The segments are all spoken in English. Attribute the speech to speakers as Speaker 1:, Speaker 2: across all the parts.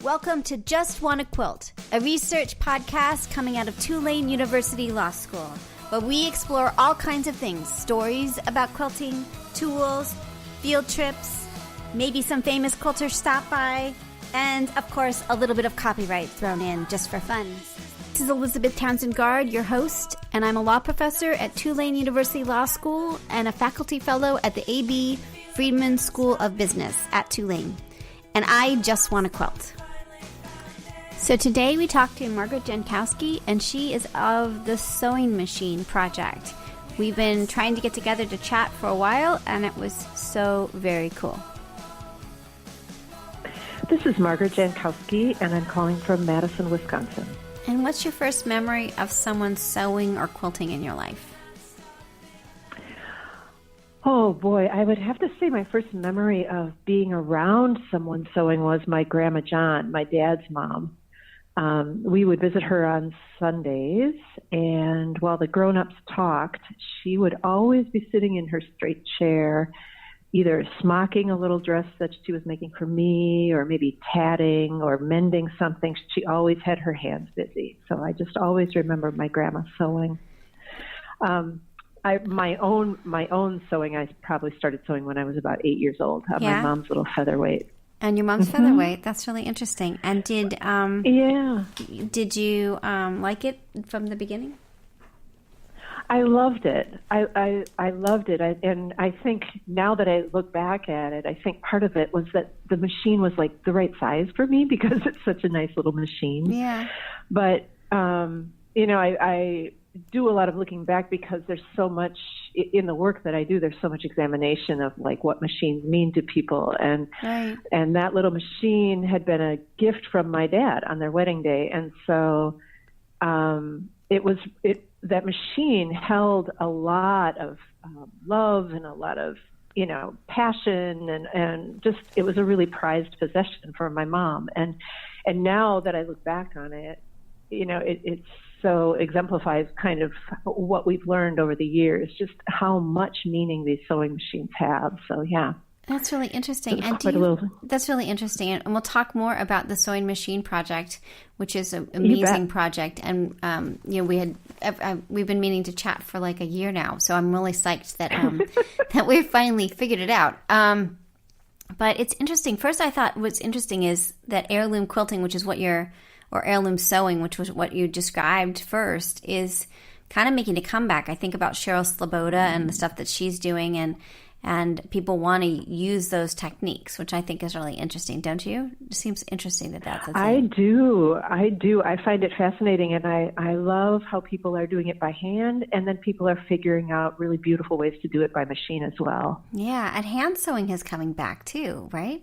Speaker 1: Welcome to JustWannaQuilt, a research podcast coming out of Tulane University Law School, where we explore all kinds of things, stories about quilting, tools, field trips, maybe some famous quilters stop by, and, of course, a little bit of copyright thrown in just for fun. This is Elizabeth Townsend-Gard, your host, and I'm a law professor at Tulane University Law School and a faculty fellow at the A.B. Friedman School of Business at Tulane. And I just want to quilt. So today we talked to Margaret Jankowski, and she is of the Sewing Machine Project. We've been trying to get together to chat for a while, and it was so very cool.
Speaker 2: This is Margaret Jankowski, and I'm calling from Madison, Wisconsin.
Speaker 1: And what's your first memory of someone sewing or quilting in your life?
Speaker 2: Oh, boy, I would have to say my first memory of being around someone sewing was my Grandma John, my dad's mom. We would visit her on Sundays, and while the grown-ups talked, she would always be sitting in her straight chair, either smocking a little dress that she was making for me, or maybe tatting or mending something. She always had her hands busy. So I just always remember my grandma sewing. My own sewing, I probably started sewing when I was about 8 years old. My mom's little featherweight.
Speaker 1: And your mom's featherweight. That's really interesting. And did you like it from the beginning?
Speaker 2: I loved it. I loved it. And I think now that I look back at it, I think part of it was that the machine was like the right size for me because it's such a nice little machine.
Speaker 1: Yeah.
Speaker 2: But, I do a lot of looking back because there's so much in the work that I do. There's so much examination of like what machines mean to people. And,
Speaker 1: right.
Speaker 2: And that little machine had been a gift from my dad on their wedding day. And so, that machine held a lot of love and a lot of, passion and just, it was a really prized possession for my mom. And now that I look back on it, it so exemplifies kind of what we've learned over the years, just how much meaning these sewing machines have. So, yeah.
Speaker 1: That's really interesting. That's really interesting. And we'll talk more about the Sewing Machine Project, which is an amazing project. And, we've been meaning to chat for like a year now. So I'm really psyched that, that we've finally figured it out. But it's interesting. First, I thought what's interesting is that heirloom quilting, which is or heirloom sewing, which was what you described first, is kind of making a comeback. I think about Cheryl Sloboda and the stuff that she's doing, and people want to use those techniques, which I think is really interesting, don't you? It seems interesting that's a thing.
Speaker 2: I do. I find it fascinating, and I love how people are doing it by hand, and then people are figuring out really beautiful ways to do it by machine as well.
Speaker 1: Yeah, and hand sewing is coming back too, right?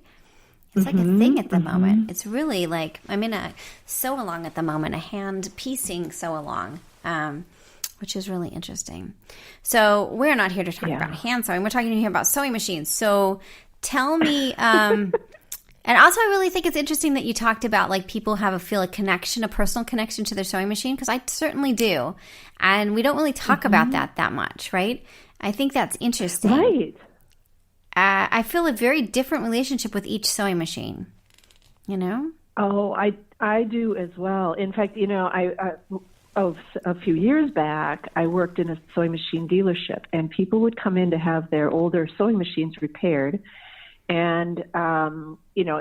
Speaker 1: It's like a thing at the moment. It's really like, I'm in a sew-along at the moment, a hand piecing sew-along, which is really interesting. So we're not here to talk about hand sewing. We're talking here about sewing machines. So tell me, and also I really think it's interesting that you talked about like people feel a connection, a personal connection to their sewing machine, because I certainly do. And we don't really talk about that much, right? I think that's interesting.
Speaker 2: Right.
Speaker 1: I feel a very different relationship with each sewing machine,
Speaker 2: Oh, I do as well. In fact, a few years back, I worked in a sewing machine dealership, and people would come in to have their older sewing machines repaired. And,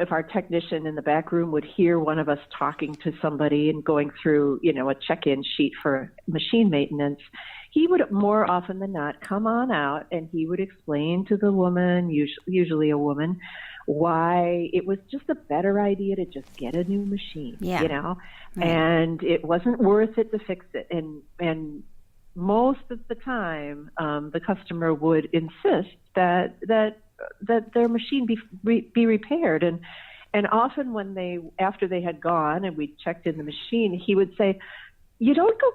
Speaker 2: if our technician in the back room would hear one of us talking to somebody and going through, a check-in sheet for machine maintenance, he would more often than not come on out and he would explain to the woman, usually a woman, why it was just a better idea to just get a new machine,
Speaker 1: Right.
Speaker 2: And it wasn't worth it to fix it. And most of the time, the customer would insist that their machine be repaired. And often after they had gone and we checked in the machine, he would say, You don't go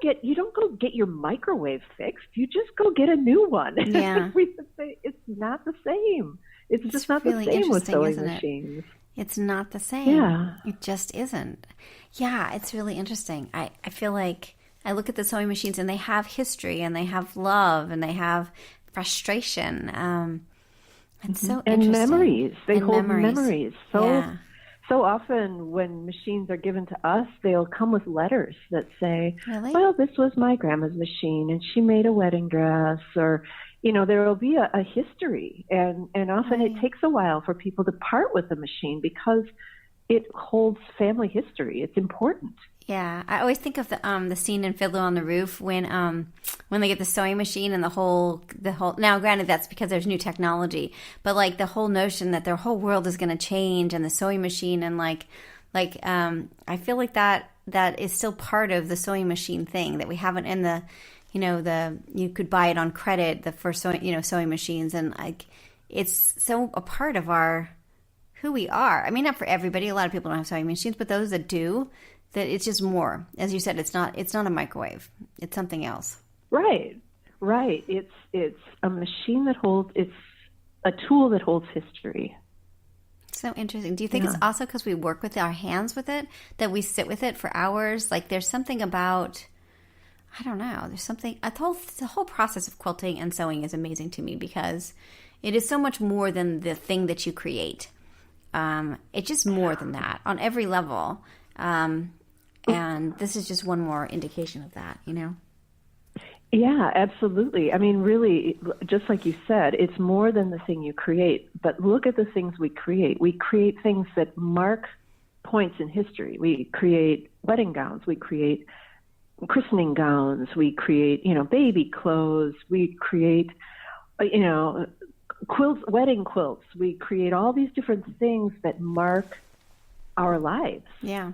Speaker 2: get your microwave fixed. You just go get a new one.
Speaker 1: Yeah.
Speaker 2: We would say it's not the same. It's just not
Speaker 1: really
Speaker 2: the same with sewing
Speaker 1: isn't
Speaker 2: machines.
Speaker 1: It? It's not the same.
Speaker 2: Yeah.
Speaker 1: It just isn't. Yeah, it's really interesting. I feel like I look at the sewing machines and they have history and they have love and they have frustration. It's so interesting.
Speaker 2: And memories. They hold memories. So so often when machines are given to us, they'll come with letters that say,
Speaker 1: Really?
Speaker 2: well, this was my grandma's machine and she made a wedding dress, or, there will be a history. And often
Speaker 1: Right.
Speaker 2: it takes a while for people to part with the machine because it holds family history. It's important.
Speaker 1: Yeah, I always think of the scene in Fiddler on the Roof when they get the sewing machine and the whole. Now, granted, that's because there's new technology, but like the whole notion that their whole world is going to change and the sewing machine and I feel like that is still part of the sewing machine thing that we haven't in the, you could buy it on credit the first sewing machines, and like it's so a part of our who we are. I mean, not for everybody. A lot of people don't have sewing machines, but those that do. That it's just more, as you said, it's not a microwave. It's something else.
Speaker 2: Right. It's a machine it's a tool that holds history.
Speaker 1: So interesting. Do you think it's also because we work with our hands with it, that we sit with it for hours? Like there's something about, I don't know, there's something, the whole process of quilting and sewing is amazing to me because it is so much more than the thing that you create. It's just more than that on every level. And this is just one more indication of that,
Speaker 2: Yeah, absolutely. I mean, really, just like you said, it's more than the thing you create. But look at the things we create. We create things that mark points in history. We create wedding gowns. We create christening gowns. We create, baby clothes. We create, quilts, wedding quilts. We create all these different things that mark our lives.
Speaker 1: Yeah.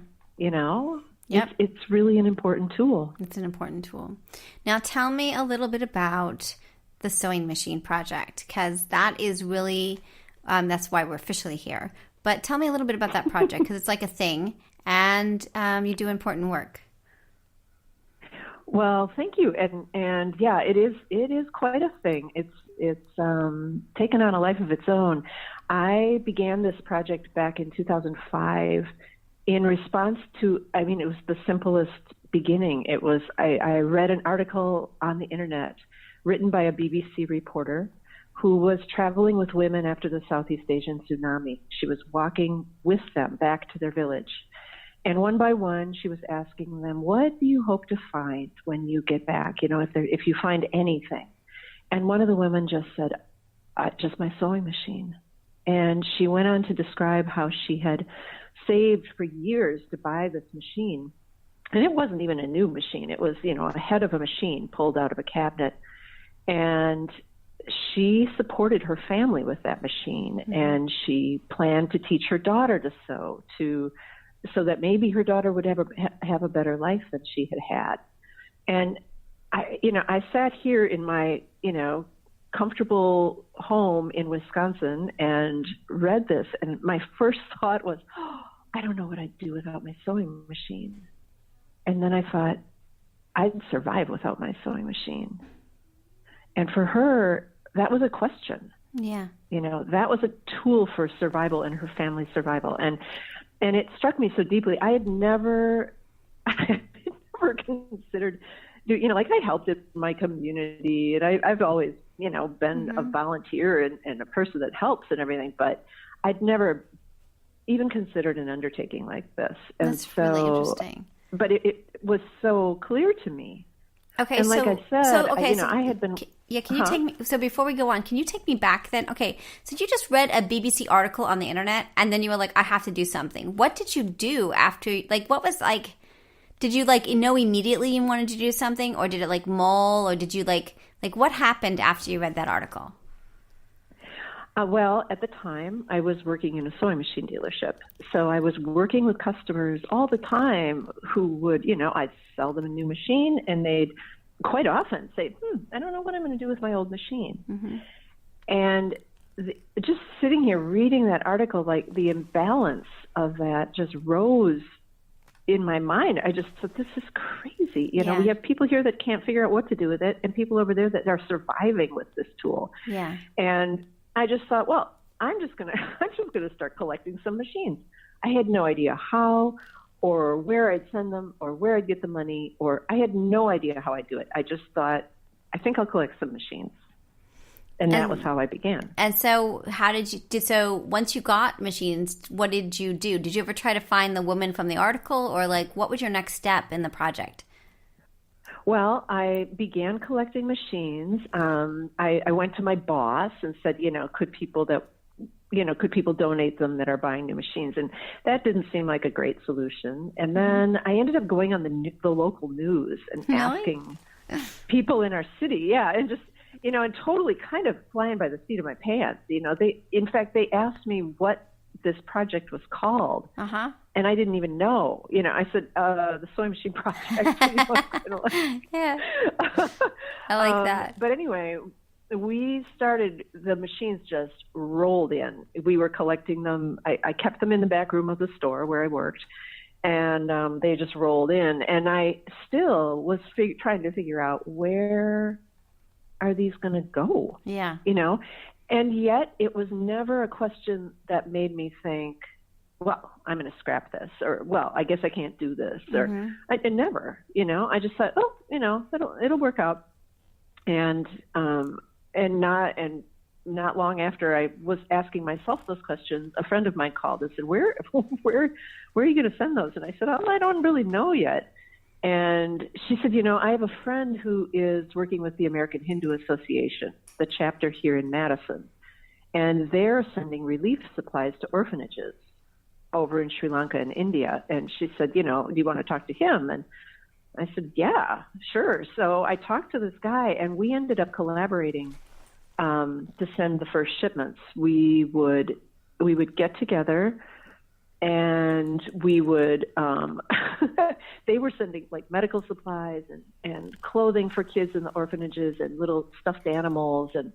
Speaker 2: Yep. It's really an important tool.
Speaker 1: It's an important tool. Now tell me a little bit about the sewing machine project, because that is really, that's why we're officially here. But tell me a little bit about that project, because it's like a thing, and you do important work.
Speaker 2: Well, thank you. And yeah, it is quite a thing. It's taken on a life of its own. I began this project back in 2005 in response to, it was the simplest beginning. It was, I read an article on the internet written by a BBC reporter who was traveling with women after the Southeast Asian tsunami. She was walking with them back to their village. And one by one, she was asking them, what do you hope to find when you get back? If you find anything. And one of the women just said, just my sewing machine. And she went on to describe how she had saved for years to buy this machine. And it wasn't even a new machine. It was, a head of a machine pulled out of a cabinet. And she supported her family with that machine. Mm-hmm. And she planned to teach her daughter to sew so that maybe her daughter would have a better life than she had had. And I sat here in my, comfortable home in Wisconsin and read this, and my first thought was, I don't know what I'd do without my sewing machine. And then I thought, I'd survive without my sewing machine. And for her, that was a question.
Speaker 1: Yeah.
Speaker 2: That was a tool for survival and her family's survival. And it struck me so deeply. I had never considered, I helped in my community, and I've always, been mm-hmm. a volunteer and a person that helps and everything, but I'd never even considered an undertaking like this. And
Speaker 1: that's really interesting.
Speaker 2: But it was so clear to me.
Speaker 1: Okay,
Speaker 2: and like I said, I had been...
Speaker 1: Yeah, can you take me... So before we go on, can you take me back then? Okay, so you just read a BBC article on the internet, and then you were like, I have to do something. What did you do after... what was, did you, know immediately you wanted to do something, or did it, mull, or did you, what happened after you read that article?
Speaker 2: Well, at the time, I was working in a sewing machine dealership. So I was working with customers all the time who would, I'd sell them a new machine, and they'd quite often say, I don't know what I'm going to do with my old machine. Mm-hmm. And just sitting here reading that article, the imbalance of that just rose in my mind. I just thought, this is crazy. We have people here that can't figure out what to do with it, and people over there that are surviving with this tool.
Speaker 1: Yeah.
Speaker 2: And I just thought, well, I'm just gonna start collecting some machines. I had no idea how or where I'd send them or where I'd get the money, or I had no idea how I'd do it. I just thought, I think I'll collect some machines. And that was how I began.
Speaker 1: And so so once you got machines, what did you do? Did you ever try to find the woman from the article, or like what was your next step in the project?
Speaker 2: Well, I began collecting machines. I went to my boss and said, could people donate them that are buying new machines? And that didn't seem like a great solution. And then I ended up going on the local news and asking people in our city, and just, and totally kind of flying by the seat of my pants. They asked me what this project was called. And I didn't even know. I said, the sewing machine project.
Speaker 1: Yeah. I like that.
Speaker 2: But anyway, the machines just rolled in. We were collecting them. I kept them in the back room of the store where I worked, and they just rolled in. And I still was trying to figure out, where are these going to go?
Speaker 1: Yeah.
Speaker 2: And yet it was never a question that made me think, well, I'm going to scrap this, or, well, I guess I can't do this, or I never, I just thought, it'll work out. And not long after I was asking myself those questions, a friend of mine called and said, where are you going to send those? And I said, I don't really know yet. And she said, I have a friend who is working with the American Hindu Association, the chapter here in Madison, and they're sending relief supplies to orphanages over in Sri Lanka and India. And she said, do you want to talk to him? And I said, yeah, sure. So I talked to this guy, and we ended up collaborating to send the first shipments. We would get together, and we would they were sending like medical supplies and clothing for kids in the orphanages, and little stuffed animals, and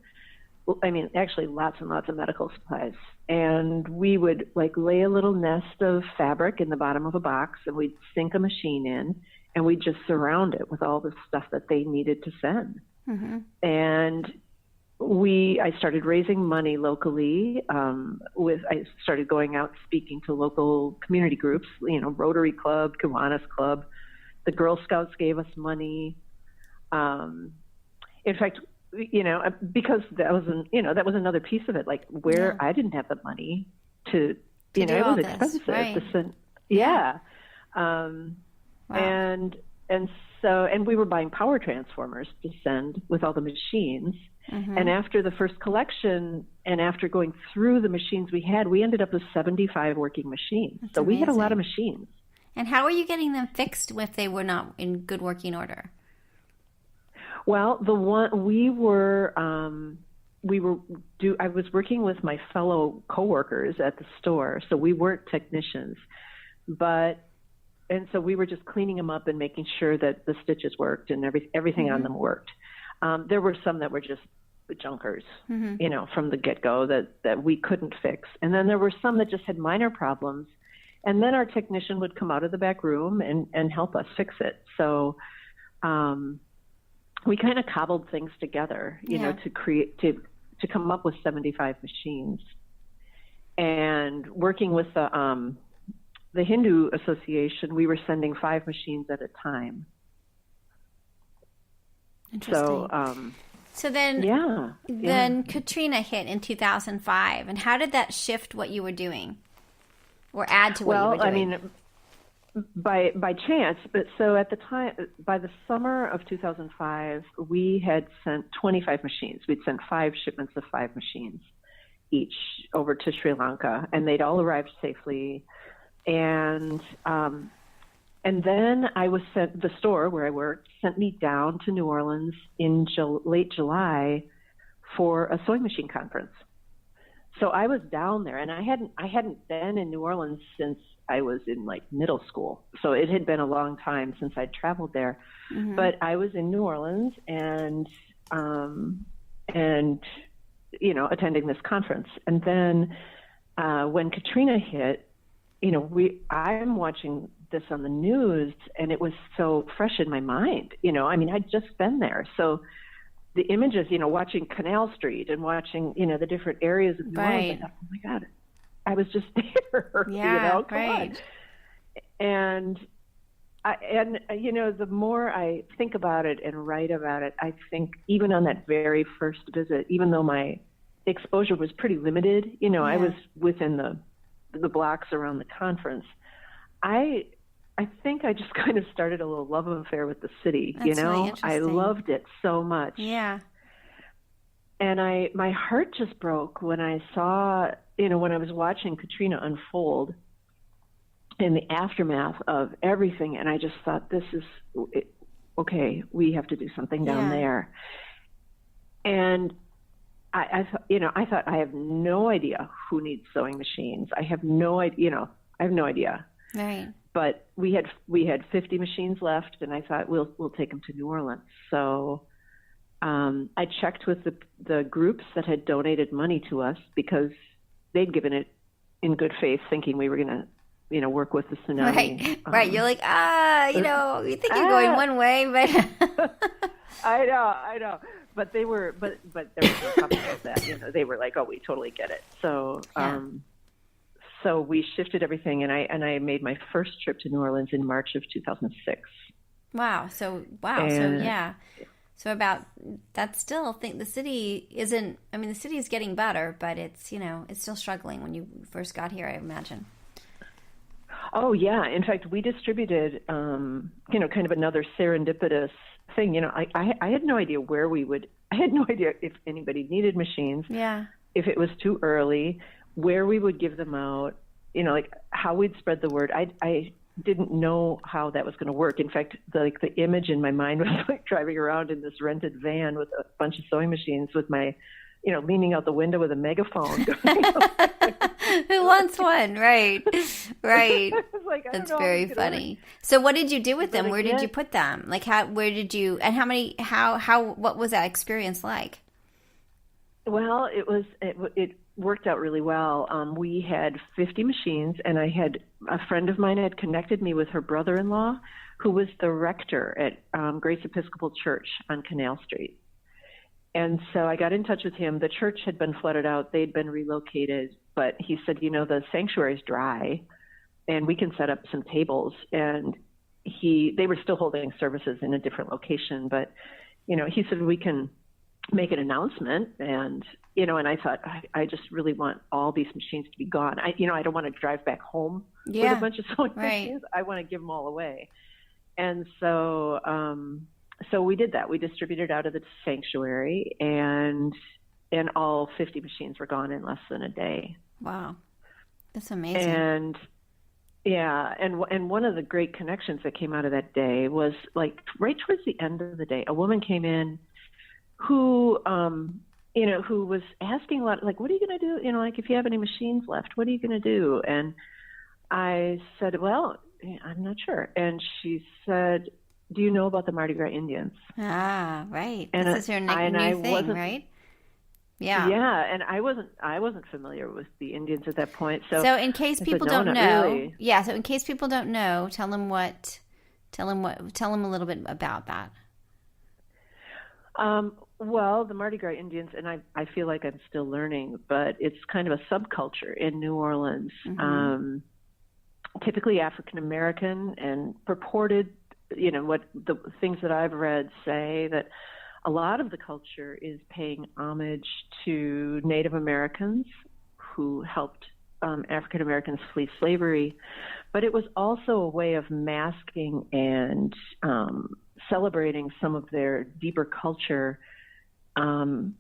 Speaker 2: actually lots and lots of medical supplies. And we would like lay a little nest of fabric in the bottom of a box, and we'd sink a machine in, and we'd just surround it with all the stuff that they needed to send. And I started raising money locally. I started going out speaking to local community groups, Rotary Club, Kiwanis Club. The Girl Scouts gave us money. In fact, because that was another piece of it, like where I didn't have the money to it was expensive to send. Yeah. Wow. And we were buying power transformers to send with all the machines. And after the first collection, and after going through the machines we had, we ended up with 75 working machines. That's amazing. We had a lot of machines.
Speaker 1: And how were you getting them fixed if they were not in good working order?
Speaker 2: Well, I was working with my fellow coworkers at the store, so we weren't technicians, and so we were just cleaning them up and making sure that the stitches worked and everything on them worked. There were some that were just junkers, from the get-go that we couldn't fix. And then there were some that just had minor problems. And then our technician would come out of the back room and help us fix it. So we kind of cobbled things together, to come up with 75 machines. And working with the Hindu Association, we were sending 5 machines at a time.
Speaker 1: Interesting. So then Katrina hit in 2005, and how did that shift what you were doing, or add to what you were doing?
Speaker 2: By chance. But so at the time, by the summer of 2005, we had sent 25 machines. We'd sent 5 shipments of 5 machines each over to Sri Lanka, and they'd all arrived safely. And then the store where I worked sent me down to New Orleans in late July for a sewing machine conference. So I was down there, and I hadn't been in New Orleans since I was in like middle school. So it had been a long time since I'd traveled there. But I was in New Orleans and attending this conference. And then when Katrina hit, I'm watching this on the news, and it was so fresh in my mind. I'd just been there. So the images, watching Canal Street and watching, the different areas of New Orleans, I thought, oh my God, I was just there.
Speaker 1: Yeah,
Speaker 2: come on. And The more I think about it and write about it, I think even on that very first visit, even though my exposure was pretty limited, I was within the blocks around the conference. I think I just kind of started a little love affair with the city.
Speaker 1: That's really interesting.
Speaker 2: I loved it so much.
Speaker 1: Yeah.
Speaker 2: And my heart just broke when I saw, when I was watching Katrina unfold in the aftermath of everything, and I just thought, this is okay. We have to do something down there. And I thought, I have no idea who needs sewing machines. I have no idea. I have no idea.
Speaker 1: Right.
Speaker 2: But we had 50 machines left, and I thought we'll take them to New Orleans. So I checked with the groups that had donated money to us because they'd given it in good faith, thinking we were going to work with the tsunami.
Speaker 1: Right. You're like, you think you're going one way, but
Speaker 2: I know. But there was no comment about that. They were like, oh, we totally get it. So, so we shifted everything, and I made my first trip to New Orleans in March of 2006.
Speaker 1: Wow. So yeah. So about that, still think the city isn't. I mean, the city is getting better, but it's it's still struggling when you first got here, I imagine.
Speaker 2: Oh, yeah. In fact, we distributed, kind of another serendipitous thing. I had no idea where I had no idea if anybody needed machines.
Speaker 1: Yeah.
Speaker 2: If it was too early, where we would give them out, like how we'd spread the word. I didn't know how that was going to work. In fact, the image in my mind was like driving around in this rented van with a bunch of sewing machines with my, leaning out the window with a megaphone.
Speaker 1: Who wants one? Right.
Speaker 2: Like,
Speaker 1: that's very funny. So what did you do with them? Where did you put them? Like what was that experience like?
Speaker 2: Well, it worked out really well. We had 50 machines, and I had a friend of mine had connected me with her brother-in-law, who was the rector at Grace Episcopal Church on Canal Street. And so I got in touch with him. The church had been flooded out. They'd been relocated. But he said, the sanctuary's dry, and we can set up some tables. And they were still holding services in a different location. But, he said, we can make an announcement. And, and I thought, I just really want all these machines to be gone. I don't want to drive back home with a bunch of sewing machines. I want to give them all away. And so, so we did that. We distributed out of the sanctuary, and all 50 machines were gone in less than a day.
Speaker 1: Wow. That's amazing.
Speaker 2: And and one of the great connections that came out of that day was like right towards the end of the day, a woman came in who, who was asking a lot, like, what are you going to do? Like, if you have any machines left, what are you going to do? And I said, well, I'm not sure. And she said, do you know about the Mardi Gras Indians?
Speaker 1: Ah, right.
Speaker 2: And
Speaker 1: this is your new thing, right? Yeah.
Speaker 2: Yeah, and I wasn't familiar with the Indians at that point. So
Speaker 1: in case people don't know,
Speaker 2: really.
Speaker 1: So in case people don't know, tell them a little bit about that.
Speaker 2: Well, the Mardi Gras Indians, and I feel like I'm still learning, but it's kind of a subculture in New Orleans. Mm-hmm. Typically African American, and purported, what the things that I've read say that a lot of the culture is paying homage to Native Americans who helped African Americans flee slavery, but it was also a way of masking and celebrating some of their deeper culture, kind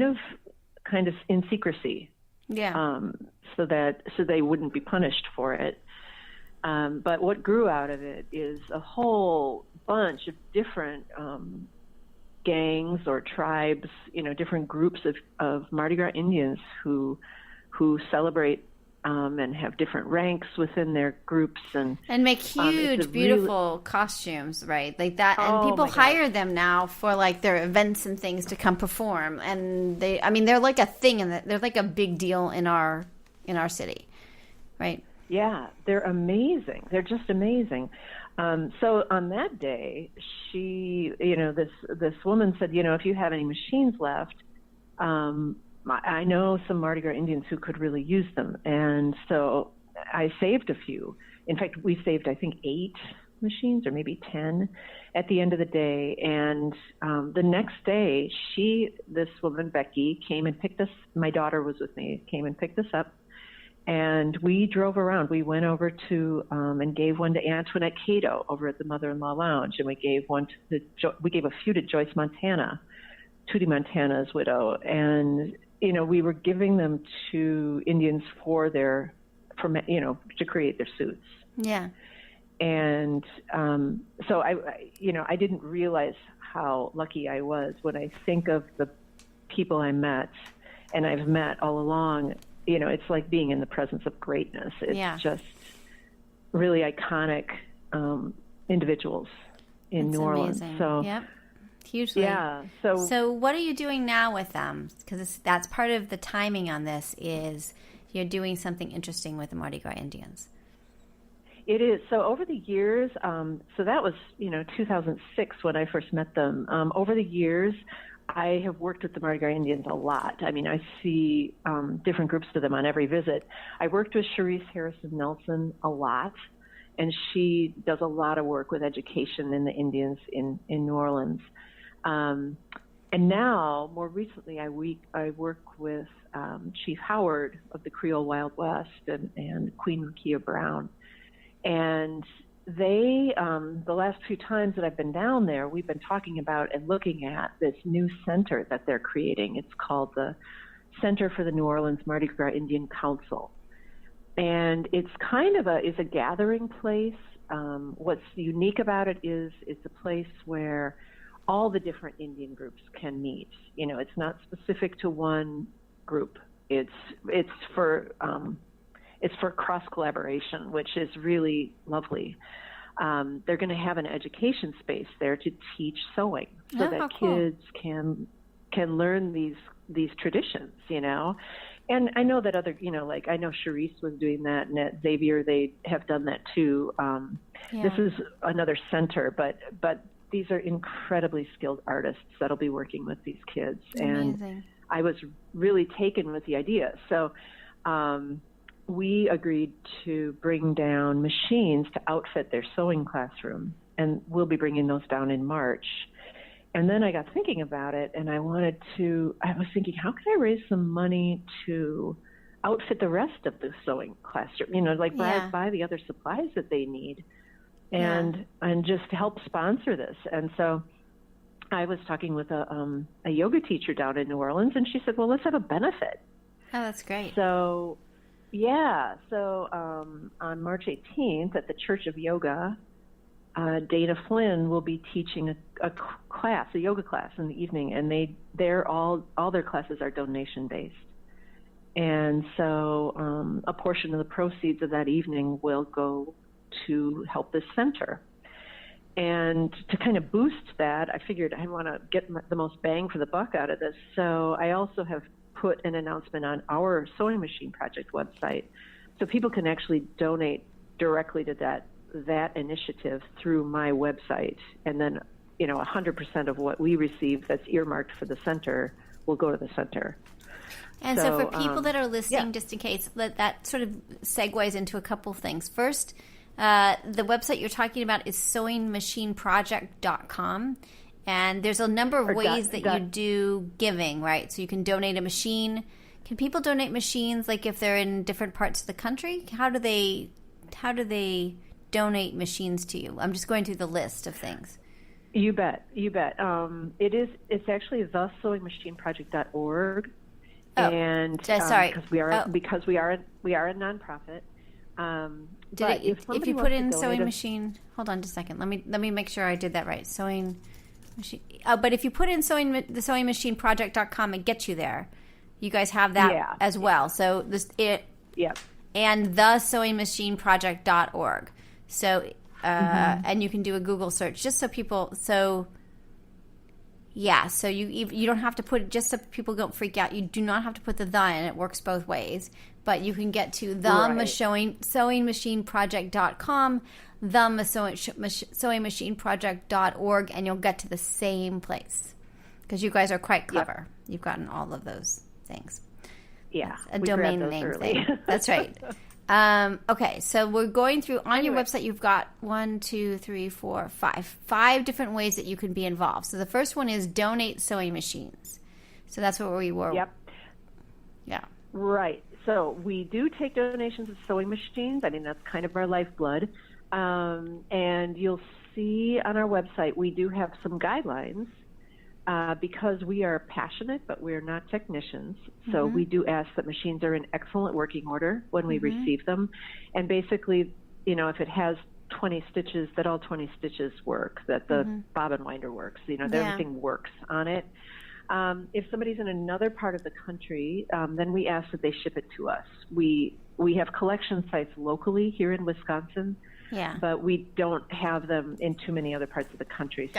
Speaker 2: of in secrecy.
Speaker 1: Yeah.
Speaker 2: So they wouldn't be punished for it. But what grew out of it is a whole bunch of different gangs or tribes, different groups of Mardi Gras Indians who celebrate and have different ranks within their groups and
Speaker 1: make huge, beautiful costumes, right? Like that, and people hire them now for like their events and things to come perform, and they're like a thing, and they're like a big deal in our city, right?
Speaker 2: Yeah, they're amazing. They're just amazing. So on that day, she, this woman said, if you have any machines left, I know some Mardi Gras Indians who could really use them. And so I saved a few. In fact, we saved, I think, 8 machines, or maybe 10 at the end of the day. And the next day, this woman, Becky, came and picked us. My daughter was with me, came and picked us up. And we drove around. We went over to and gave one to Antoinette Cato over at the Mother-in-Law Lounge, and we gave a few to Joyce Montana, Tootie Montana's widow, and we were giving them to Indians to create their suits.
Speaker 1: Yeah.
Speaker 2: And so I didn't realize how lucky I was when I think of the people I met, and I've met all along. It's like being in the presence of greatness. It's just really iconic individuals in New Orleans.
Speaker 1: Amazing.
Speaker 2: So,
Speaker 1: yep. Hugely.
Speaker 2: Yeah.
Speaker 1: So what are you doing now with them? Because that's part of the timing on this is you're doing something interesting with the Mardi Gras Indians.
Speaker 2: It is. So over the years, so that was, 2006 when I first met them. Over the years, I have worked with the Mardi Gras Indians a lot. I mean, I see different groups of them on every visit. I worked with Cherise Harrison Nelson a lot, and she does a lot of work with education in the Indians in New Orleans. And now, more recently, I work with Chief Howard of the Creole Wild West and Queen Makia Brown. And they, the last few times that I've been down there, we've been talking about and looking at this new center that they're creating. It's called the Center for the New Orleans Mardi Gras Indian Council. And it's kind of a gathering place. What's unique about it is it's a place where all the different Indian groups can meet. It's not specific to one group. It's for cross collaboration, which is really lovely. They're going to have an education space there to teach sewing, so that kids can learn these traditions. And I know that other, I know Cherise was doing that, and at Xavier they have done that too. This is another center, but these are incredibly skilled artists that'll be working with these kids.
Speaker 1: Amazing.
Speaker 2: And I was really taken with the idea. So we agreed to bring down machines to outfit their sewing classroom, and we'll be bringing those down in March. And then I got thinking about it, and I was thinking, how can I raise some money to outfit the rest of the sewing classroom? Buy the other supplies that they need, and just help sponsor this. And so I was talking with a yoga teacher down in New Orleans, and she said, well, let's have a benefit.
Speaker 1: Oh, that's great.
Speaker 2: So, on March 18th at the Church of Yoga, Dana Flynn will be teaching a yoga class in the evening, and all their classes are donation based. And so a portion of the proceeds of that evening will go to help this center. And to kind of boost that, I figured I want to get the most bang for the buck out of this. So I also have put an announcement on our Sewing Machine Project website, so people can actually donate directly to that initiative through my website. And then, 100% of what we receive that's earmarked for the center will go to the center.
Speaker 1: And so for people that are listening, just in case, that sort of segues into a couple of things. First, the website you're talking about is sewingmachineproject.com. And there's a number of ways that you do giving, right? So you can donate a machine. Can people donate machines, like if they're in different parts of the country? How do they donate machines to you? I'm just going through the list of things.
Speaker 2: You bet. It's actually thesewingmachineproject.org. And
Speaker 1: sorry,
Speaker 2: because we are a nonprofit.
Speaker 1: If you put in sewing machine, hold on just a second. Let me make sure I did that right. Sewing machine. But if you put in the sewingmachineproject.com, it gets you there. You guys have that as well. So and the sewingmachineproject.org. So and you can do a Google search just so people. So you don't have to put, just so people don't freak out, you do not have to put the in. It works both ways. But you can get to sewingmachineproject.com, sewingmachineproject.org, and you'll get to the same place. Because you guys are quite clever. You've gotten all of those things.
Speaker 2: Yeah.
Speaker 1: That's a domain name thing. That's right. Okay, so we're going through on your website. You've got 5 different ways that you can be involved. So the first one is donate sewing machines. So that's what we were.
Speaker 2: Yep.
Speaker 1: Yeah.
Speaker 2: Right. So we do take donations of sewing machines. I mean, that's kind of our lifeblood. And you'll see on our website we do have some guidelines. Because we are passionate, but we're not technicians. So we do ask that machines are in excellent working order when we receive them. And basically, if it has 20 stitches, that all 20 stitches work, that the bobbin winder works, that everything works on it. If somebody's in another part of the country, then we ask that they ship it to us. We have collection sites locally here in Wisconsin, but we don't have them in too many other parts of the country.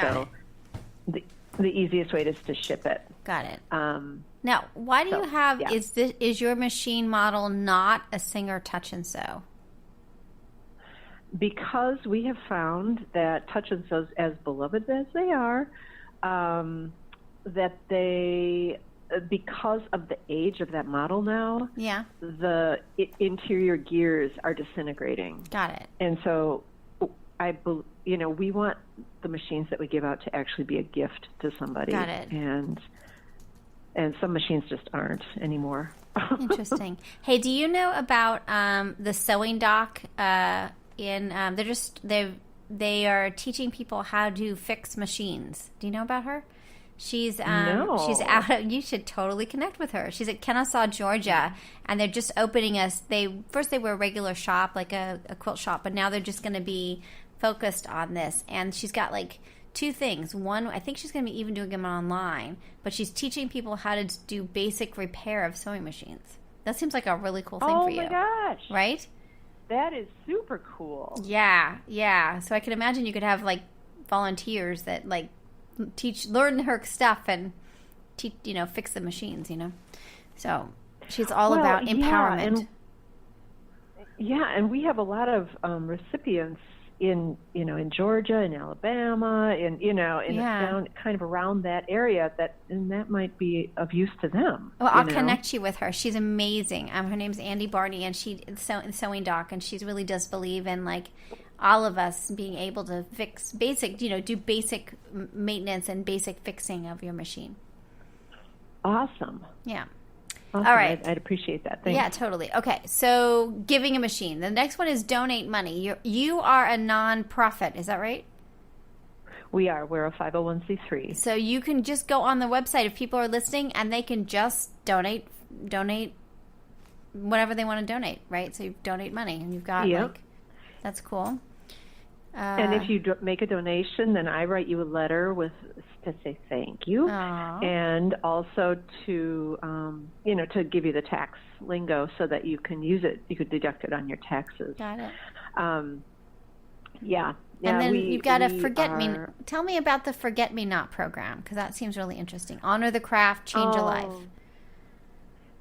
Speaker 2: The easiest way is to ship it.
Speaker 1: Got it. Now, why do you have, is your machine model not a Singer touch and sew?
Speaker 2: Because we have found that touch and sews, as beloved as they are, that they, because of the age of that model now, the interior gears are disintegrating.
Speaker 1: Got it.
Speaker 2: And so we want the machines that we give out to actually be a gift to somebody.
Speaker 1: Got it.
Speaker 2: And some machines just aren't anymore.
Speaker 1: Interesting. Hey, do you know about the sewing doc? They are teaching people how to fix machines. Do you know about her? She's
Speaker 2: no.
Speaker 1: She's out. You should totally connect with her. She's at Kennesaw, Georgia, and they're just opening us. They were a regular shop, like a quilt shop, but now they're just going to be focused on this. And she's got like 2 things. One, I think she's going to be even doing them online, but she's teaching people how to do basic repair of sewing machines. That seems like a really cool thing for you.
Speaker 2: Oh my gosh!
Speaker 1: Right?
Speaker 2: That is super cool.
Speaker 1: Yeah. So I can imagine you could have like volunteers that like learn her stuff and teach, fix the machines, So she's all about empowerment.
Speaker 2: And we have a lot of recipients in Georgia, in Alabama, down kind of around that area, and that might be of use to them.
Speaker 1: Well, I'll connect you with her. She's amazing. Her name's Andy Barney, and she's sewing doc, and she really does believe in like all of us being able to fix basic, do basic maintenance and basic fixing of your machine.
Speaker 2: Awesome.
Speaker 1: Yeah.
Speaker 2: Awesome.
Speaker 1: All right.
Speaker 2: I'd appreciate that. Thanks.
Speaker 1: Yeah, totally. Okay, so giving a machine. The next one is donate money. You are a non-profit, is that right?
Speaker 2: We are. We're a 501c3.
Speaker 1: So you can just go on the website if people are listening, and they can just donate whatever they want to donate, right? So you donate money, and you've got that's cool.
Speaker 2: And if you make a donation, then I write you a letter to say thank you, and also to to give you the tax lingo so that you can use it. You could deduct it on your taxes.
Speaker 1: Got it.
Speaker 2: Yeah.
Speaker 1: And then you've got a forget-me-not. Tell me about the Forget-Me-Not program, because that seems really interesting. Honor the craft, change a life.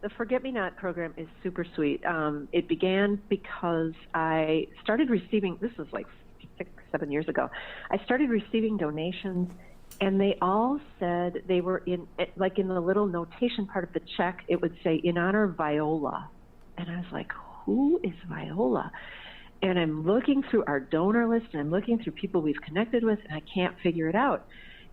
Speaker 2: The Forget-Me-Not program is super sweet. It began because I started receiving, this was like 6-7 years ago, I started receiving donations, and they all said they were in the little notation part of the check, it would say, in honor of Viola. And I was like, who is Viola? And I'm looking through our donor list, and I'm looking through people we've connected with, and I can't figure it out.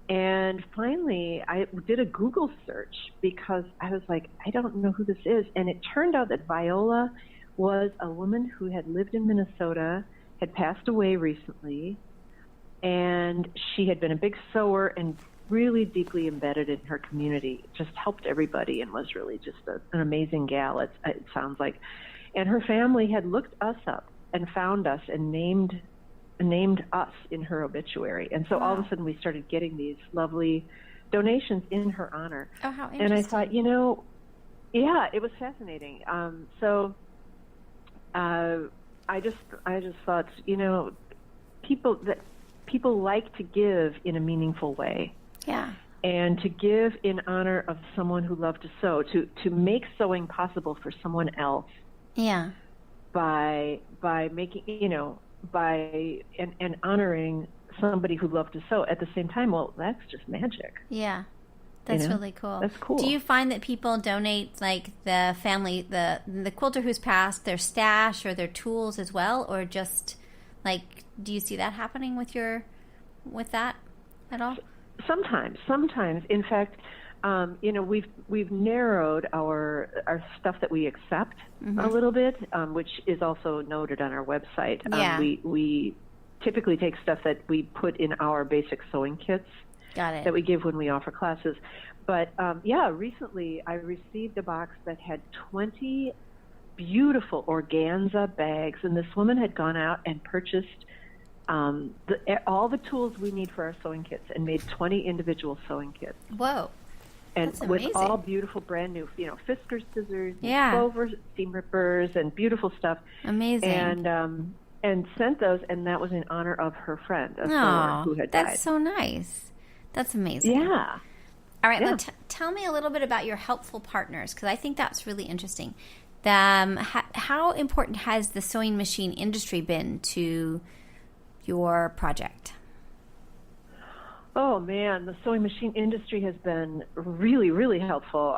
Speaker 2: And finally, I did a Google search because I was like, I don't know who this is. And it turned out that Viola was a woman who had lived in Minnesota, had passed away recently, and she had been a big sewer and really deeply embedded in her community, just helped everybody, and was really just an amazing gal, it sounds like. And her family had looked us up and found us and named us in her obituary. And so all of a sudden we started getting these lovely donations in her honor.
Speaker 1: Oh, how interesting.
Speaker 2: And I thought, it was fascinating. I just thought, people like to give in a meaningful way.
Speaker 1: Yeah.
Speaker 2: And to give in honor of someone who loved to sew, to make sewing possible for someone else.
Speaker 1: Yeah.
Speaker 2: By making, and honoring somebody who loved to sew at the same time. Well, that's just magic.
Speaker 1: Yeah. That's really cool.
Speaker 2: That's cool.
Speaker 1: Do you find that people donate, like the family, the quilter who's passed, their stash or their tools as well, or just like, do you see that happening with that at all?
Speaker 2: Sometimes. In fact, we've narrowed our stuff that we accept a little bit, which is also noted on our website.
Speaker 1: Yeah.
Speaker 2: We typically take stuff that we put in our basic sewing kits.
Speaker 1: Got it.
Speaker 2: That we give when we offer classes. But recently I received a box that had 20 beautiful organza bags, and this woman had gone out and purchased all the tools we need for our sewing kits and made 20 individual sewing kits.
Speaker 1: Whoa.
Speaker 2: And
Speaker 1: that's amazing.
Speaker 2: With all beautiful brand new, Fisker scissors,
Speaker 1: yeah.
Speaker 2: clover seam rippers, and beautiful stuff.
Speaker 1: Amazing.
Speaker 2: And sent those, and that was in honor of her friend, a sewer who had died.
Speaker 1: That's so nice. That's amazing.
Speaker 2: Yeah.
Speaker 1: All right,
Speaker 2: yeah.
Speaker 1: Tell me a little bit about your helpful partners, because I think that's really interesting. How important has the sewing machine industry been to your project?
Speaker 2: Oh, man, the sewing machine industry has been really, really helpful.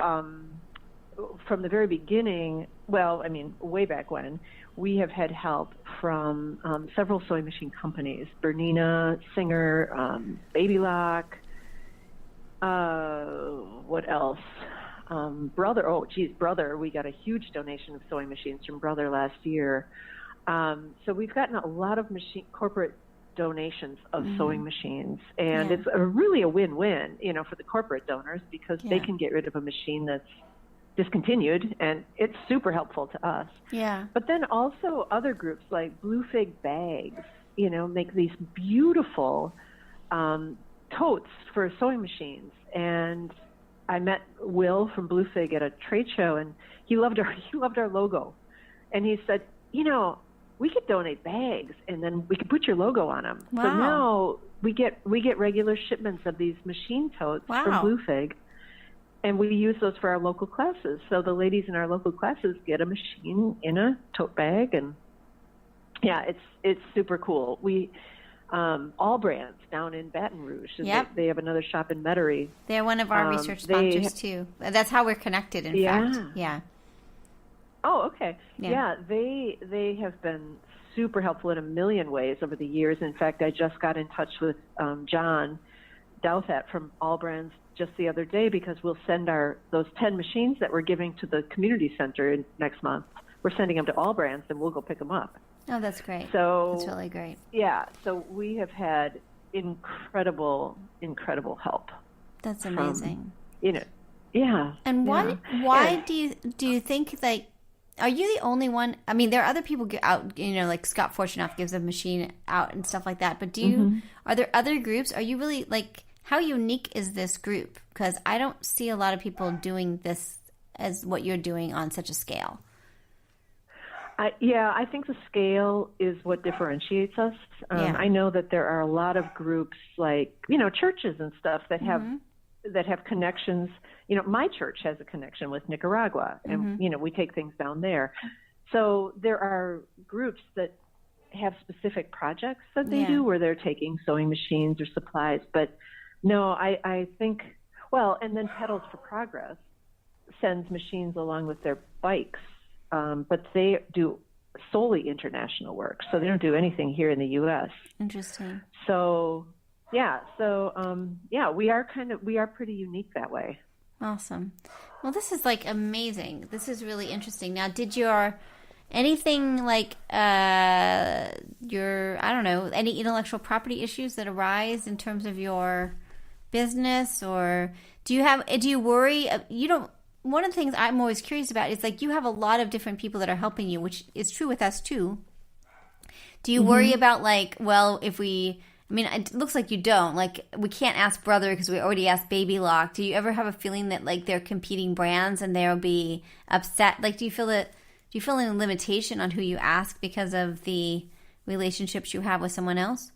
Speaker 2: From the very beginning, way back when, we have had help from several sewing machine companies, Bernina, Singer, Baby Lock, what else? Brother, we got a huge donation of sewing machines from Brother last year. So we've gotten a lot of corporate donations of sewing machines, and it's really a win-win, for the corporate donors, because they can get rid of a machine that's discontinued, and it's super helpful to us.
Speaker 1: Yeah.
Speaker 2: But then also other groups like Blue Fig Bags, make these beautiful totes for sewing machines. And I met Will from Blue Fig at a trade show, and he loved our logo. And he said, we could donate bags, and then we could put your logo on them.
Speaker 1: Wow.
Speaker 2: So now we get regular shipments of these machine totes from Blue Fig, and we use those for our local classes. So the ladies in our local classes get a machine in a tote bag, and it's super cool. We All Brands down in Baton Rouge. They have another shop in Metairie.
Speaker 1: They're one of our research sponsors too. That's how we're connected, in fact. Yeah.
Speaker 2: Oh, okay. Yeah, they have been super helpful in a million ways over the years. In fact, I just got in touch with John Douthat from All Brands just the other day, because we'll send those 10 machines that we're giving to the community center next month. We're sending them to All Brands, and we'll go pick them up.
Speaker 1: Oh, that's great.
Speaker 2: So
Speaker 1: that's really great.
Speaker 2: Yeah, so we have had incredible help.
Speaker 1: That's amazing.
Speaker 2: Yeah.
Speaker 1: And why do you think, like, are you the only one? I mean, there are other people out, like Scott Fortunoff gives a machine out and stuff like that. But are there other groups? Are you really, like, how unique is this group? Because I don't see a lot of people doing this as what you're doing on such a scale.
Speaker 2: I think the scale is what differentiates us. I know that there are a lot of groups, like, churches and stuff that have connections. My church has a connection with Nicaragua, and we take things down there. So there are groups that have specific projects that they do where they're taking sewing machines or supplies. But no, I think, and then Pedals for Progress sends machines along with their bikes, but they do solely international work, so they don't do anything here in the U.S.
Speaker 1: Interesting.
Speaker 2: So we are pretty unique that way.
Speaker 1: Awesome. Well, this is like amazing. This is really interesting. Now, did anything like I don't know, any intellectual property issues that arise in terms of your business, or do you worry? One of the things I'm always curious about is, like, you have a lot of different people that are helping you, which is true with us too. Do you worry about, like, it looks like you don't. Like, we can't ask Brother because we already asked Baby Lock. Do you ever have a feeling that, like, they're competing brands and they'll be upset? Like, do you feel any limitation on who you ask because of the relationships you have with someone else?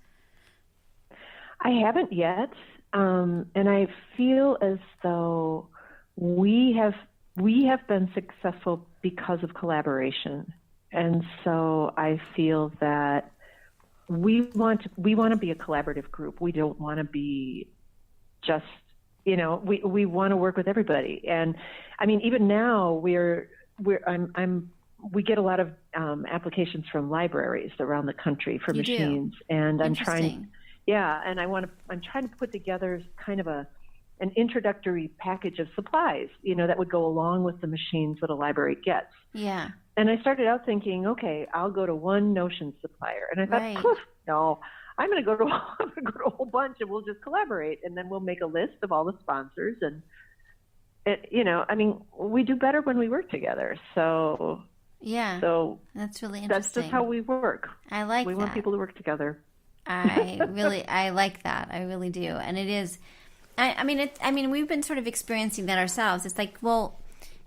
Speaker 2: I haven't yet. And I feel as though we have been successful because of collaboration. And so I feel that we want to be a collaborative group. We don't want to be just we want to work with everybody. And I mean, even now we get a lot of applications from libraries around the country for machines. And I'm trying to put together kind of an introductory package of supplies, that would go along with the machines that a library gets.
Speaker 1: Yeah.
Speaker 2: And I started out thinking, okay, I'll go to one Notion supplier. And I thought, no, I'm going to go to a whole bunch, and we'll just collaborate, and then we'll make a list of all the sponsors. And we do better when we work together. So
Speaker 1: yeah,
Speaker 2: so
Speaker 1: that's really interesting.
Speaker 2: That's just how we work.
Speaker 1: I like
Speaker 2: we
Speaker 1: that.
Speaker 2: We want people to work together.
Speaker 1: I like that. I really do. And it is. I mean, we've been sort of experiencing that ourselves. It's like, well,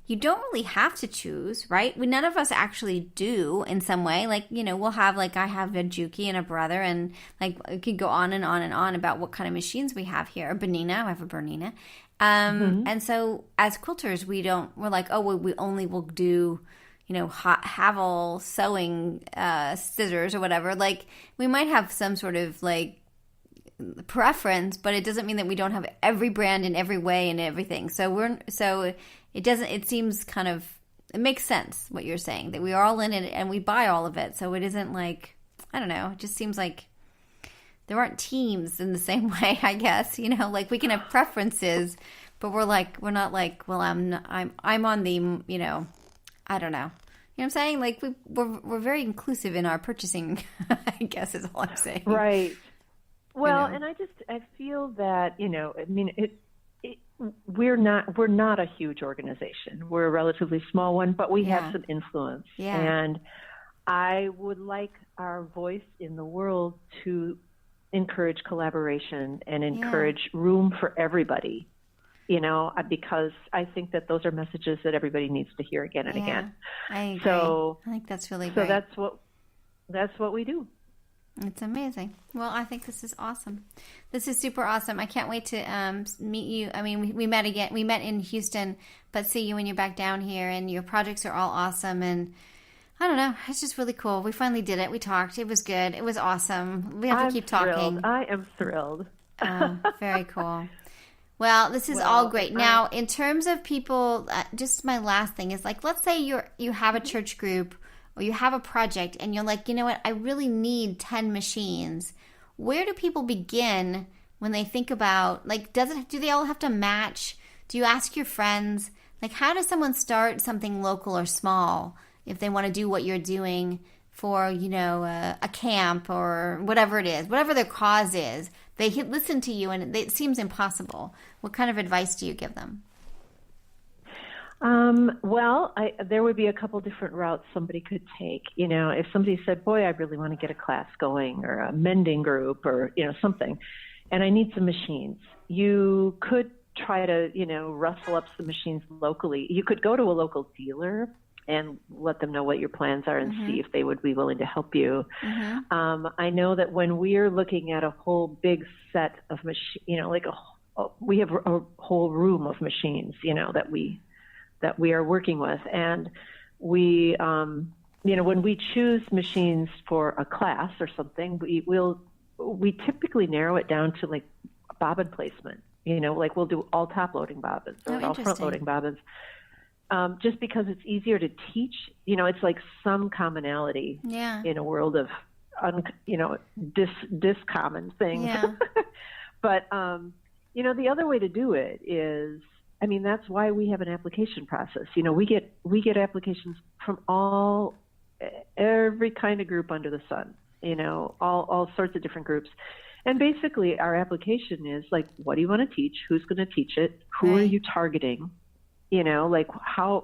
Speaker 1: you don't really have to choose, right? None of us actually do in some way. Like, we'll have, like, I have a Juki and a brother, and, like, it could go on and on and on about what kind of machines we have here. Bernina, I have a Bernina. And so as quilters, we're like, oh, well, we only will do, Havel sewing scissors or whatever. Like, we might have some sort of, like, preference, but it doesn't mean that we don't have every brand in every way and everything. It seems kind of, it makes sense what you're saying, that we are all in it and we buy all of it. So it isn't like, I don't know, it just seems like there aren't teams in the same way, I guess, like we can have preferences, but we're not like, well, I'm on the, I don't know. You know what I'm saying? Like we're very inclusive in our purchasing, I guess is all I'm saying.
Speaker 2: Right. Well, and I feel that, we're not a huge organization. We're a relatively small one, but we have some influence. Yeah. And I would like our voice in the world to encourage collaboration and encourage room for everybody, because I think that those are messages that everybody needs to hear again and again.
Speaker 1: I agree.
Speaker 2: So
Speaker 1: I think that's really great.
Speaker 2: So that's what we do.
Speaker 1: It's amazing. Well, I think this is awesome. This is super awesome. I can't wait to meet you. I mean, we met again. We met in Houston, but see you when you're back down here, and your projects are all awesome. And I don't know, it's just really cool. We finally did it. We talked. It was good. It was awesome. We have to keep talking.
Speaker 2: I am thrilled.
Speaker 1: Very cool. Well, this is all great. Now, in terms of people, just my last thing is, like, let's say you have a church group, or you have a project and you're like, you know what, I really need 10 machines. Where do people begin when they think about, like, do they all have to match? Do you ask your friends? Like, how does someone start something local or small if they want to do what you're doing for, a camp or whatever it is, whatever their cause is? They listen to you and it seems impossible. What kind of advice do you give them?
Speaker 2: There would be a couple different routes somebody could take. If somebody said, boy, I really want to get a class going, or a mending group, or, something, and I need some machines, you could try to, rustle up some machines locally. You could go to a local dealer and let them know what your plans are and see if they would be willing to help you. I know that when we're looking at a whole big set of machines, we have a whole room of machines, that we are working with. And we, when we choose machines for a class or something, we typically narrow it down to, like, bobbin placement. We'll do all top loading bobbins or all front loading bobbins. Just because it's easier to teach, it's like some commonality in a world of, discommon things.
Speaker 1: Yeah.
Speaker 2: But, the other way to do it is, that's why we have an application process. We get applications from every kind of group under the sun, all sorts of different groups. And basically our application is like, what do you want to teach? Who's going to teach it? Who are you targeting? Our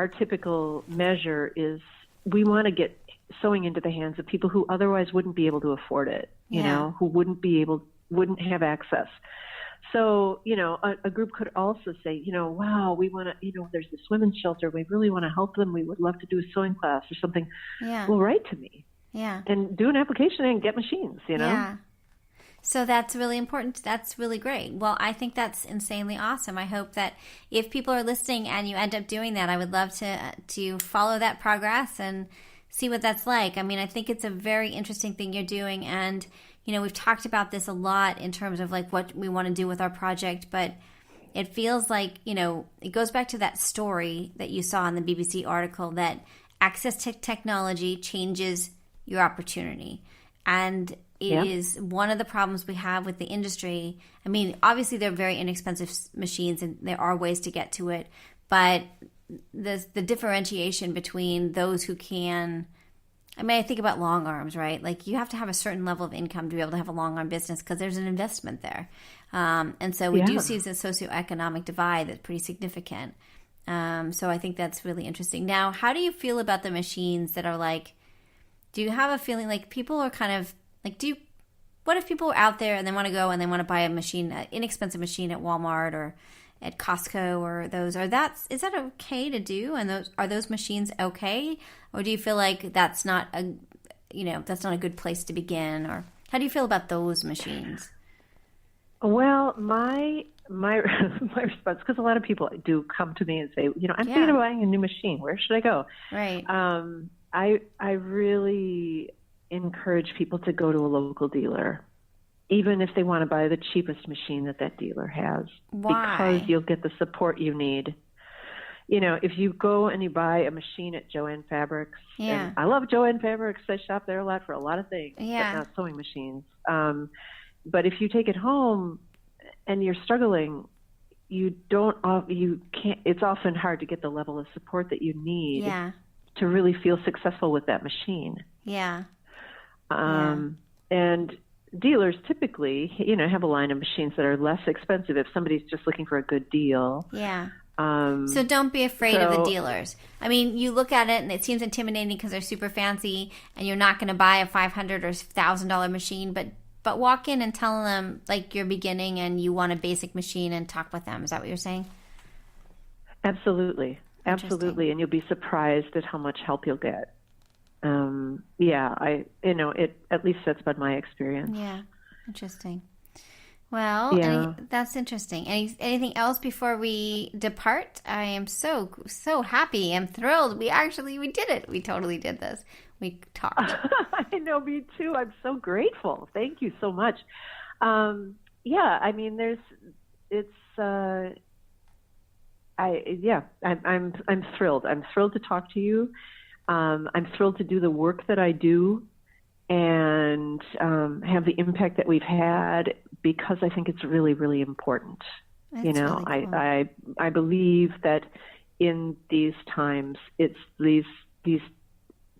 Speaker 2: typical measure is we want to get sewing into the hands of people who otherwise wouldn't be able to afford it, who wouldn't have access. So, a group could also say, wow, we want to, there's this women's shelter. We really want to help them. We would love to do a sewing class or something.
Speaker 1: Yeah.
Speaker 2: Well, write to me.
Speaker 1: Yeah.
Speaker 2: And do an application and get machines,
Speaker 1: Yeah. So that's really important. That's really great. Well, I think that's insanely awesome. I hope that if people are listening and you end up doing that, I would love to follow that progress and see what that's like. I mean, I think it's a very interesting thing you're doing. And, we've talked about this a lot in terms of like what we want to do with our project, but it feels like, it goes back to that story that you saw in the BBC article that access to technology changes your opportunity. And it is one of the problems we have with the industry. I mean, obviously they're very inexpensive machines and there are ways to get to it, but the differentiation between those who can, I think about long arms, right? Like you have to have a certain level of income to be able to have a long arm business because there's an investment there. And so we do see the socioeconomic divide that's pretty significant. So I think that's really interesting. Now, how do you feel about the machines that are like, do you have a feeling like people are kind of like, what if people are out there and they want to go and they want to buy a machine, an inexpensive machine at Walmart or at Costco or those, is that okay to do? And are those machines okay? Or do you feel like that's not a good place to begin? Or how do you feel about those machines?
Speaker 2: Well, my response, because a lot of people do come to me and say, I'm thinking of buying a new machine. Where should I go?
Speaker 1: Right.
Speaker 2: I really encourage people to go to a local dealer, even if they want to buy the cheapest machine that dealer has.
Speaker 1: Why?
Speaker 2: Because you'll get the support you need. If you go and you buy a machine at Joann Fabrics, and I love Joann Fabrics. I shop there a lot for a lot of things, but not sewing machines. But if you take it home and you're struggling, you can't. It's often hard to get the level of support that you need to really feel successful with that machine.
Speaker 1: Yeah.
Speaker 2: And dealers typically, have a line of machines that are less expensive if somebody's just looking for a good deal.
Speaker 1: Yeah. So don't be afraid of the dealers. I mean, you look at it and it seems intimidating because they're super fancy and you're not going to buy a $500 or $1,000 machine, but walk in and tell them like you're beginning and you want a basic machine and talk with them. Is that what you're saying?
Speaker 2: Absolutely. Absolutely. And you'll be surprised at how much help you'll get. At least that's been my experience.
Speaker 1: Yeah. Interesting. Well, that's interesting. Anything else before we depart? I am so happy. I'm thrilled. We did it. We totally did this. We talked.
Speaker 2: I know, me too. I'm so grateful. Thank you so much. I'm thrilled. I'm thrilled to talk to you. I'm thrilled to do the work that I do and have the impact that we've had because I think it's really, really important.
Speaker 1: That's really cool.
Speaker 2: I believe that in these times, it's these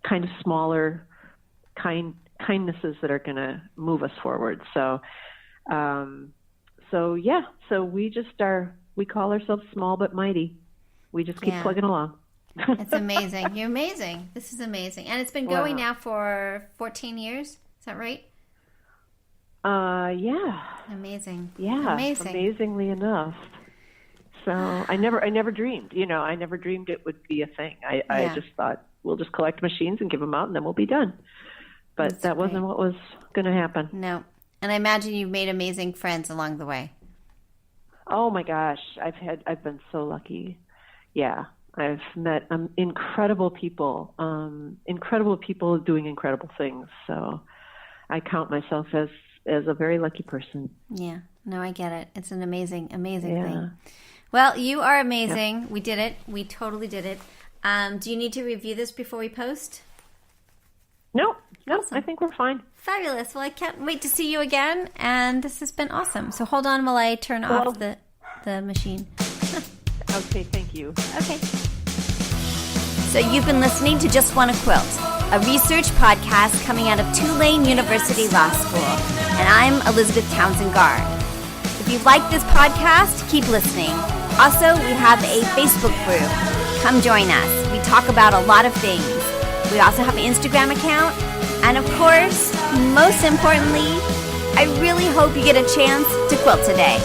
Speaker 2: kind of smaller kindnesses that are going to move us forward. So we call ourselves small but mighty. We just keep plugging along.
Speaker 1: It's amazing. You're amazing. This is amazing. And it's been going now for 14 years. Is that right?
Speaker 2: Yeah.
Speaker 1: Amazing.
Speaker 2: Yeah.
Speaker 1: Amazing.
Speaker 2: Amazingly enough. So I never dreamed, I never dreamed it would be a thing. I just thought we'll just collect machines and give them out and then we'll be done. But that wasn't what was going to happen.
Speaker 1: No. And I imagine you've made amazing friends along the way.
Speaker 2: Oh my gosh. I've been so lucky. Yeah. I've met incredible people doing incredible things. So I count myself as a very lucky person.
Speaker 1: Yeah. No, I get it. It's an amazing thing. Well, you are amazing. Yep. We did it. We totally did it. Do you need to review this before we post?
Speaker 2: No,
Speaker 1: awesome.
Speaker 2: I think we're fine.
Speaker 1: Fabulous. Well, I can't wait to see you again. And this has been awesome. So hold on while I turn off the machine.
Speaker 2: Okay, thank you.
Speaker 1: Okay. So you've been listening to Just Wanna Quilt, a research podcast coming out of Tulane University Law School. And I'm Elizabeth Townsend Garr. If you like this podcast, keep listening. Also, we have a Facebook group. Come join us. We talk about a lot of things. We also have an Instagram account. And of course, most importantly, I really hope you get a chance to quilt today.